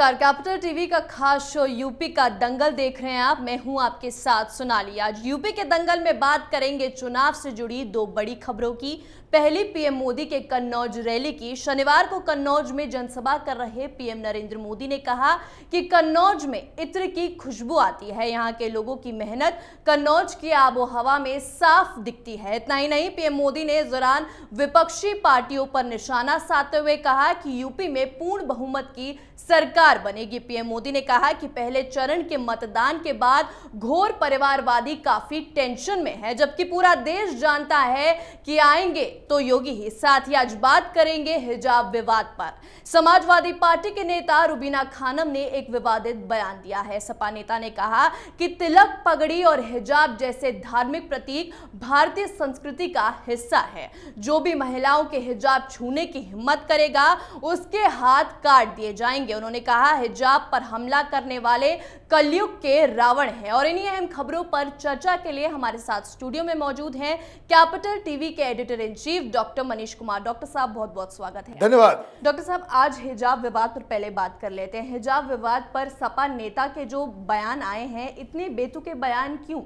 नमस्कार, capital TV का खास शो यूपी का दंगल देख रहे हैं आप। मैं हूं आपके साथ सोनाली। आज यूपी के दंगल में बात करेंगे चुनाव से जुड़ी दो बड़ी खबरों की। पहली, पीएम मोदी के कन्नौज रैली की। शनिवार को कन्नौज में जनसभा कर रहे पीएम नरेंद्र मोदी ने कहा कि कन्नौज में इत्र की खुशबू आती है। यहां के लोगों की मेहनत कन्नौज की आबो हवा में साफ दिखती है। इतना ही नहीं, पीएम मोदी ने इस दौरान विपक्षी पार्टियों पर निशाना साधते हुए कहा कि यूपी में पूर्ण बहुमत की सरकार बनेगी। पीएम मोदी ने कहा कि पहले चरण के मतदान के बाद घोर परिवारवादी काफी टेंशन में है, जबकि पूरा देश जानता है कि आएंगे तो योगी ही। साथ ही आज बात करेंगे हिजाब विवाद पर। समाजवादी पार्टी के नेता रुबीना खानम ने एक विवादित बयान दिया है। सपा नेता ने कहा कि तिलक, पगड़ी और हिजाब जैसे धार्मिक प्रतीक भारतीय संस्कृति का हिस्सा है। जो भी महिलाओं के हिजाब छूने की हिम्मत करेगा उसके हाथ काट दिए जाएंगे। उन्होंने कहा हिजाब पर हमला करने वाले कलयुग के रावण हैं। और इन्हीं अहम खबरों पर चर्चा के लिए हमारे साथ स्टूडियो में मौजूद हैं कैपिटल टीवी के editor in chief doctor Manish Kumar. Doctor साहब, बहुत बहुत स्वागत है। धन्यवाद। डॉक्टर साहब, आज हिजाब विवाद पर पहले बात कर लेते हैं। हिजाब विवाद पर सपा नेता के जो बयान आए हैं, इतने बेतुके बयान क्यों?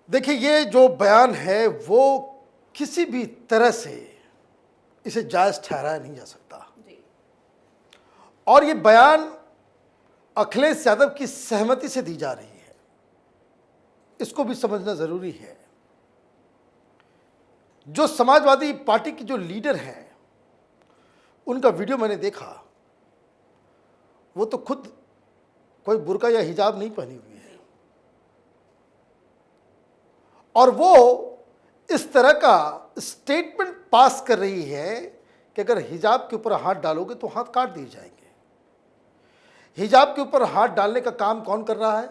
देखिए, ये जो बयान है वो किसी भी तरह से इसे जायज ठहराया नहीं जा सकता। और ये बयान अखिलेश यादव की सहमति से दी जा रही है, इसको भी समझना जरूरी है। जो समाजवादी पार्टी की जो लीडर हैं, उनका वीडियो मैंने देखा, वो तो खुद कोई बुर्का या हिजाब नहीं पहनी हुई है, और वो इस तरह का स्टेटमेंट पास कर रही है कि अगर हिजाब के ऊपर हाथ डालोगे तो हाथ काट दिए जाएंगे। हिजाब के ऊपर हाथ डालने का काम कौन कर रहा है?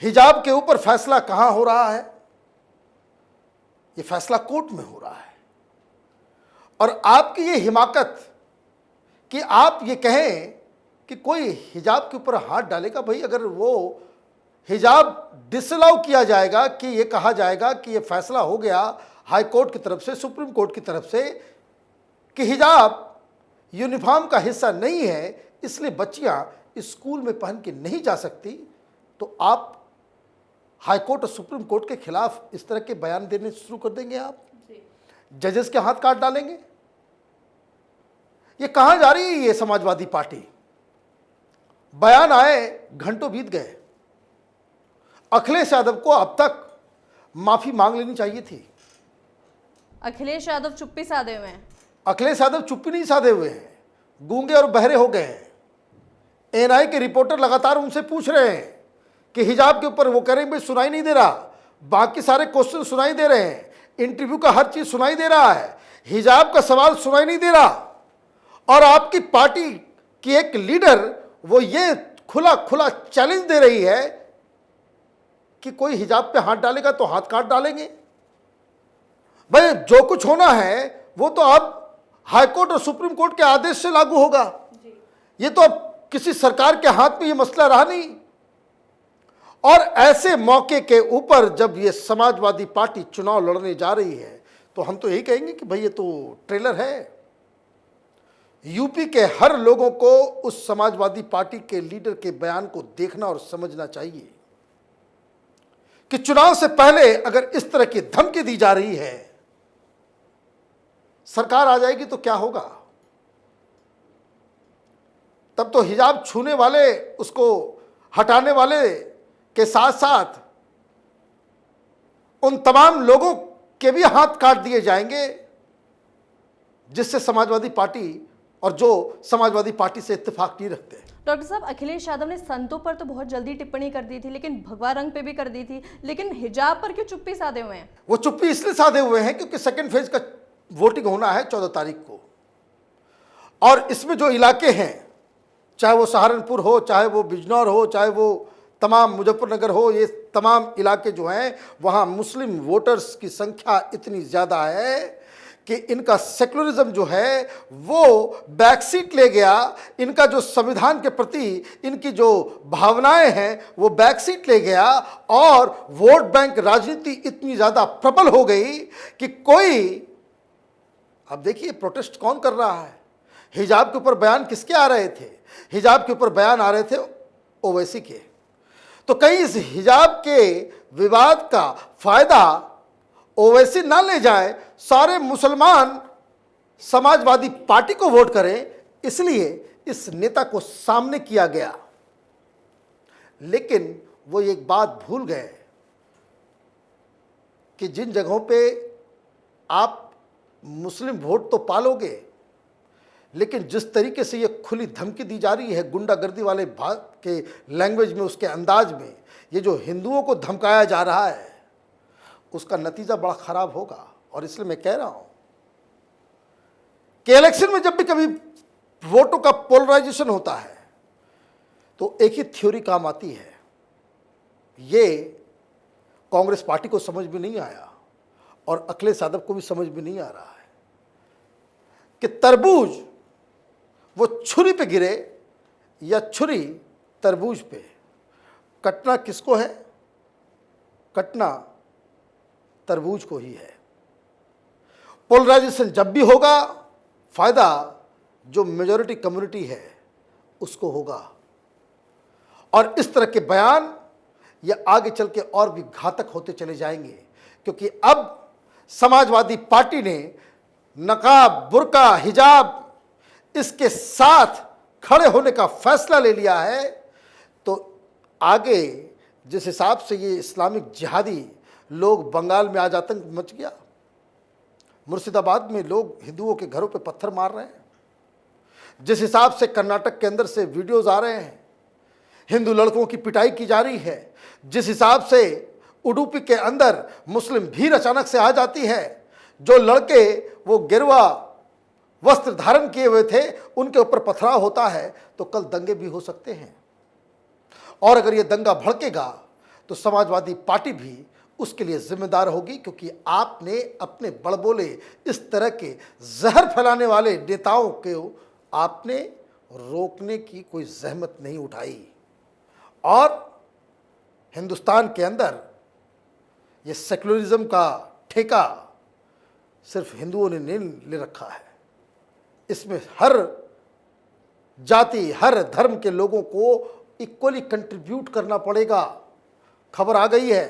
हिजाब के ऊपर फैसला कहां हो रहा है? ये फैसला कोर्ट में हो रहा है। और आपकी ये हिमाकत कि आप ये कहें कि कोई हिजाब के ऊपर हाथ डालेगा, भाई अगर वो हिजाब डिसअलाउ किया जाएगा, कि ये कहा जाएगा कि ये फैसला हो गया हाई कोर्ट की तरफ से, सुप्रीम कोर्ट की तरफ से, कि हिजाब यूनिफॉर्म का हिस्सा नहीं है, इसलिए बच्चियां स्कूल में पहन के नहीं जा सकती, तो आप हाई कोर्ट और सुप्रीम कोर्ट के खिलाफ इस तरह के बयान देने शुरू कर देंगे? आप जजेस के हाथ काट डालेंगे? ये कहां जा रही है ये समाजवादी पार्टी? बयान आए, घंटों बीत गए। अखिलेश यादव को अब तक माफी मांग लेनी चाहिए थी। अखिलेश यादव चुप्पी साधे हुए हैं। अखिलेश यादव चुप्पी नहीं साधे हुए हैं, गूंगे और बहरे हो गए हैं। एएनआई के रिपोर्टर लगातार उनसे पूछ रहे हैं कि हिजाब के ऊपर, वो कह रहे हैं भाई सुनाई नहीं दे रहा, बाकी सारे क्वेश्चन सुनाई दे रहे हैं, इंटरव्यू का हर चीज सुनाई दे रहा है, हिजाब का सवाल सुनाई नहीं दे रहा। और आपकी पार्टी की एक लीडर वो ये खुला खुला चैलेंज दे रही है कि कोई हिजाब पे हाथ डालेगा तो हाथ काट डालेंगे। भाई जो कुछ होना है वो तो अब हाई कोर्ट और सुप्रीम कोर्ट के आदेश से लागू होगा। ये तो अब किसी सरकार के हाथ में ये मसला रहा नहीं। और ऐसे मौके के ऊपर जब ये समाजवादी पार्टी चुनाव लड़ने जा रही है, तो हम तो यही कहेंगे कि भाई ये तो ट्रेलर है। यूपी के हर लोगों को उस समाजवादी पार्टी के लीडर के बयान को देखना और समझना चाहिए कि चुनाव से पहले अगर इस तरह की धमकी दी जा रही है, सरकार आ जाएगी तो क्या होगा? तब तो हिजाब छूने वाले, उसको हटाने वाले के साथ साथ उन तमाम लोगों के भी हाथ काट दिए जाएंगे जिससे समाजवादी पार्टी और जो समाजवादी पार्टी से इत्तेफाक नहीं रखते। डॉक्टर साहब, अखिलेश यादव ने संतों पर तो बहुत जल्दी टिप्पणी कर दी थी, लेकिन भगवा रंग पे भी कर दी थी, लेकिन हिजाब पर क्यों चुप्पी साधे हुए हैं? वो चुप्पी इसलिए साधे हुए हैं क्योंकि सेकेंड फेज का वोटिंग होना है 14 तारीख को, और इसमें जो इलाके हैं, चाहे वो सहारनपुर हो, चाहे वो बिजनौर हो, चाहे वो तमाम मुजफ्फरनगर हो, ये तमाम इलाके जो हैं वहाँ मुस्लिम वोटर्स की संख्या इतनी ज़्यादा है कि इनका सेकुलरिज्म जो है वो बैकसीट ले गया। इनका जो संविधान के प्रति इनकी जो भावनाएं हैं वो बैकसीट ले गया, और वोट बैंक राजनीति इतनी ज़्यादा प्रबल हो गई कि कोई, अब देखिए प्रोटेस्ट कौन कर रहा है? हिजाब के ऊपर बयान किसके आ रहे थे? हिजाब के ऊपर बयान आ रहे थे ओवैसी के। तो कहीं इस हिजाब के विवाद का फायदा ओवैसी ना ले जाए, सारे मुसलमान समाजवादी पार्टी को वोट करें, इसलिए इस नेता को सामने किया गया। लेकिन वो एक बात भूल गए कि जिन जगहों पे आप मुस्लिम वोट तो पालोगे, लेकिन जिस तरीके से ये खुली धमकी दी जा रही है गुंडागर्दी वाले भाग के लैंग्वेज में, उसके अंदाज में, ये जो हिंदुओं को धमकाया जा रहा है, उसका नतीजा बड़ा खराब होगा। और इसलिए मैं कह रहा हूं कि इलेक्शन में जब भी कभी वोटों का पोलराइजेशन होता है तो एक ही थ्योरी काम आती है। ये कांग्रेस पार्टी को समझ में नहीं आया और अखिलेश यादव को भी समझ में नहीं आ रहा है कि तरबूज वो छुरी पे गिरे या छुरी तरबूज पे, कटना किसको है? कटना तरबूज को ही है। पोलराइजेशन जब भी होगा, फायदा जो मेजॉरिटी कम्युनिटी है उसको होगा। और इस तरह के बयान ये आगे चल के और भी घातक होते चले जाएंगे, क्योंकि अब समाजवादी पार्टी ने नकाब, बुर्का, हिजाब इसके साथ खड़े होने का फैसला ले लिया है। तो आगे जिस हिसाब से ये इस्लामिक जिहादी लोग, बंगाल में आज आतंक मच गया, मुर्शिदाबाद में लोग हिंदुओं के घरों पे पत्थर मार रहे हैं, जिस हिसाब से कर्नाटक के अंदर से वीडियोज आ रहे हैं, हिंदू लड़कों की पिटाई की जा रही है, जिस हिसाब से उडुपी के अंदर मुस्लिम भीड़ अचानक से आ जाती है, जो लड़के वो गिरवा वस्त्र धारण किए हुए थे उनके ऊपर पथराव होता है, तो कल दंगे भी हो सकते हैं। और अगर ये दंगा भड़केगा तो समाजवादी पार्टी भी उसके लिए जिम्मेदार होगी, क्योंकि आपने अपने बड़बोले इस तरह के जहर फैलाने वाले नेताओं को आपने रोकने की कोई जहमत नहीं उठाई। और हिंदुस्तान के अंदर ये सेक्युलरिज्म का ठेका सिर्फ हिंदुओं ने नहीं ले रखा है, इसमें हर जाति, हर धर्म के लोगों को इक्वली कंट्रीब्यूट करना पड़ेगा। खबर आ गई है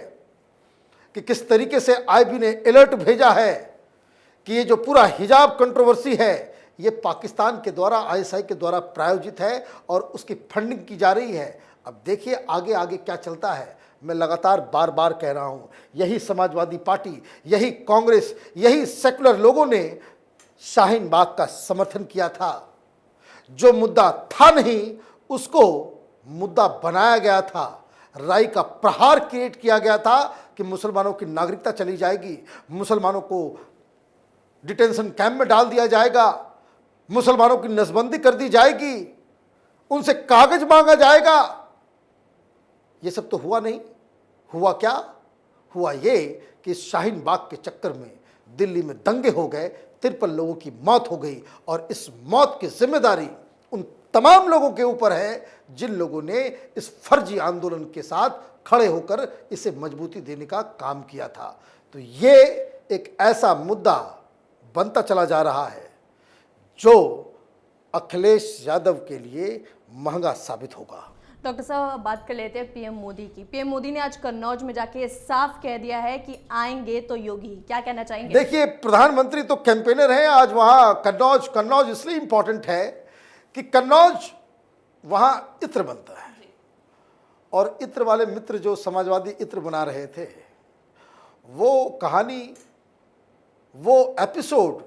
कि किस तरीके से आईबी ने अलर्ट भेजा है कि ये जो पूरा हिजाब कंट्रोवर्सी है ये पाकिस्तान के द्वारा, आईएसआई के द्वारा प्रायोजित है और उसकी फंडिंग की जा रही है। अब देखिए आगे आगे क्या चलता है। मैं लगातार बार बार कह रहा हूँ, यही समाजवादी पार्टी, यही कांग्रेस, यही सेकुलर लोगों ने शाहीन बाग का समर्थन किया था। जो मुद्दा था नहीं उसको मुद्दा बनाया गया था, राय का प्रहार क्रिएट किया गया था कि मुसलमानों की नागरिकता चली जाएगी, मुसलमानों को डिटेंशन कैंप में डाल दिया जाएगा, मुसलमानों की नसबंदी कर दी जाएगी, उनसे कागज मांगा जाएगा। ये सब तो हुआ नहीं। हुआ क्या? हुआ ये कि शाहीन बाग के चक्कर में दिल्ली में दंगे हो गए, 53 लोगों की मौत हो गई। और इस मौत की जिम्मेदारी उन तमाम लोगों के ऊपर है जिन लोगों ने इस फर्जी आंदोलन के साथ खड़े होकर इसे मजबूती देने का काम किया था। तो ये एक ऐसा मुद्दा बनता चला जा रहा है जो अखिलेश यादव के लिए महंगा साबित होगा। डॉक्टर साहब, बात कर लेते हैं पीएम मोदी की। पीएम मोदी ने आज कन्नौज में जाके साफ कह दिया है कि आएंगे तो योगी। क्या कहना चाहेंगे? देखिए, प्रधानमंत्री तो कैंपेनर हैं। आज वहां कन्नौज इसलिए इंपॉर्टेंट है कि कन्नौज वहां इत्र बनता है, और इत्र वाले मित्र जो समाजवादी इत्र बना रहे थे, वो कहानी, वो एपिसोड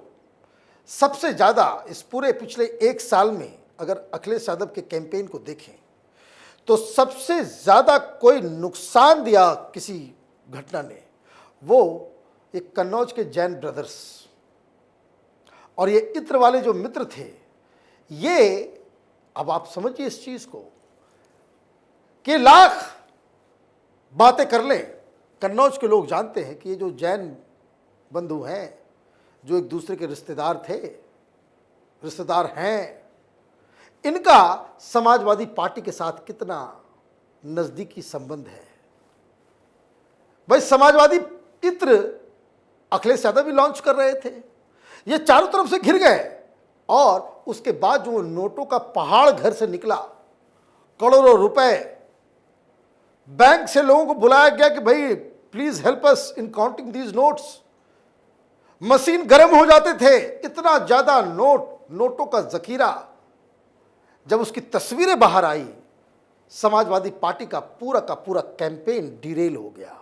सबसे ज़्यादा इस पूरे पिछले 1 साल में अगर अखिलेश यादव के कैंपेन को देखें तो सबसे ज़्यादा कोई नुकसान दिया किसी घटना ने, वो एक कन्नौज के जैन ब्रदर्स और ये इत्र वाले जो मित्र थे। ये अब आप समझिए इस चीज़ को कि लाख बातें कर लें, कन्नौज के लोग जानते हैं कि ये जो जैन बंधु हैं, जो एक दूसरे के रिश्तेदार थे, रिश्तेदार हैं, इनका समाजवादी पार्टी के साथ कितना नज़दीकी संबंध है। भाई, समाजवादी इत्र अखिलेश यादव भी लॉन्च कर रहे थे, ये चारों तरफ से घिर गए और उसके बाद जो नोटों का पहाड़ घर से निकला, करोड़ों रुपए, बैंक से लोगों को बुलाया गया कि भाई please help us in counting these notes. Machine गर्म हो जाते थे, इतना ज्यादा नोटों का जखीरा। जब उसकी तस्वीरें बाहर आई, समाजवादी पार्टी का पूरा कैंपेन डिरेल हो गया,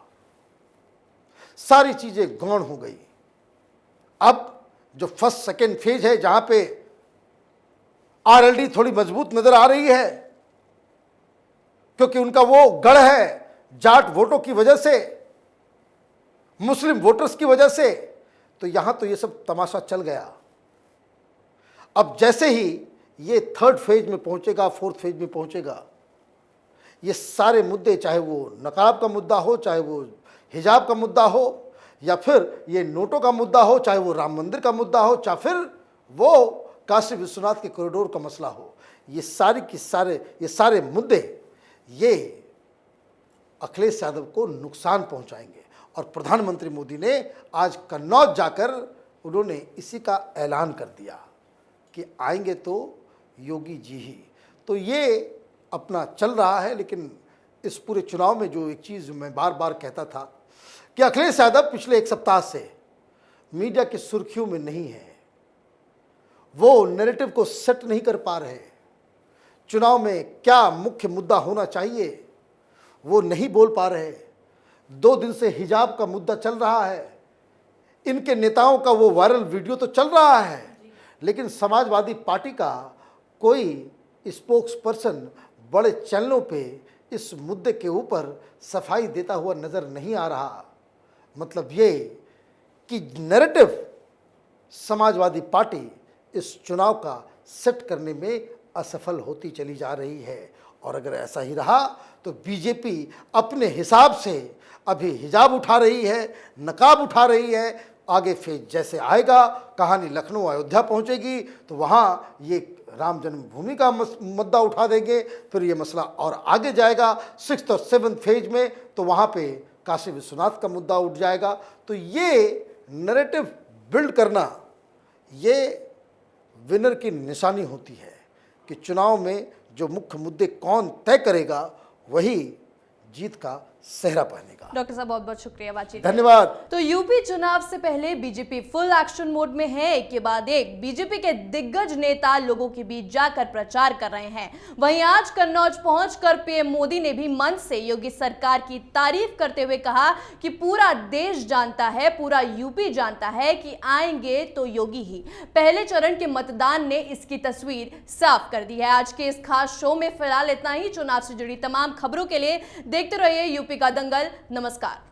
सारी चीजें गौण हो गई। अब जो फर्स्ट सेकेंड फेज है, जहां पे आरएलडी थोड़ी मजबूत नजर आ रही है, क्योंकि उनका वो गढ़ है जाट वोटों की वजह से, मुस्लिम वोटर्स की वजह से, तो यहां तो ये सब तमाशा चल गया। अब जैसे ही ये थर्ड फेज में पहुंचेगा, फोर्थ फेज में पहुंचेगा, ये सारे मुद्दे, चाहे वो नकाब का मुद्दा हो, चाहे वो हिजाब का मुद्दा हो, या फिर ये नोटों का मुद्दा हो, चाहे वो राम मंदिर का मुद्दा हो, चाहे फिर वो काशी विश्वनाथ के कॉरिडोर का मसला हो, ये सारे मुद्दे ये अखिलेश यादव को नुकसान पहुंचाएंगे। और प्रधानमंत्री मोदी ने आज कन्नौज जाकर उन्होंने इसी का ऐलान कर दिया कि आएंगे तो योगी जी ही। तो ये अपना चल रहा है। लेकिन इस पूरे चुनाव में जो एक चीज़ मैं बार बार कहता था कि अखिलेश यादव पिछले एक सप्ताह से मीडिया की सुर्खियों में नहीं है, वो नैरेटिव को सेट नहीं कर पा रहे। चुनाव में क्या मुख्य मुद्दा होना चाहिए वो नहीं बोल पा रहे। 2 दिन से हिजाब का मुद्दा चल रहा है, इनके नेताओं का वो वायरल वीडियो तो चल रहा है, लेकिन समाजवादी पार्टी का कोई स्पोक्स पर्सन बड़े चैनलों पे इस मुद्दे के ऊपर सफाई देता हुआ नजर नहीं आ रहा। मतलब ये कि नैरेटिव समाजवादी पार्टी इस चुनाव का सेट करने में असफल होती चली जा रही है। और अगर ऐसा ही रहा तो बीजेपी अपने हिसाब से अभी हिजाब उठा रही है, नकाब उठा रही है। आगे फेज जैसे आएगा, कहानी लखनऊ अयोध्या पहुंचेगी तो वहाँ ये राम जन्मभूमि का मुद्दा उठा देंगे, फिर ये मसला और आगे जाएगा 6th और 7th फेज में, तो वहाँ पे काशी विश्वनाथ का मुद्दा उठ जाएगा। तो ये नैरेटिव बिल्ड करना ये विनर की निशानी होती है कि चुनाव में जो मुख्य मुद्दे कौन तय करेगा वही जीत का सेहरा पहनेगा। डॉक्टर साहब बहुत बहुत शुक्रिया बातचीत। धन्यवाद। तो यूपी चुनाव से पहले बीजेपी फुल एक्शन मोड में है। एक के बाद एक बीजेपी के दिग्गज नेता लोगों के बीच जाकर प्रचार कर रहे हैं। वहीं आज कन्नौज पहुंचकर पीएम मोदी ने भी मंच से योगी सरकार की तारीफ करते हुए कहा कि पूरा देश जानता है, पूरा यूपी जानता है कि आएंगे तो योगी ही। पहले चरण के मतदान ने इसकी तस्वीर साफ कर दी है। आज के इस खास शो में फिलहाल इतना ही। चुनाव से जुड़ी तमाम खबरों के लिए देखते रहिए यूपी का दंगल। नमस्कार।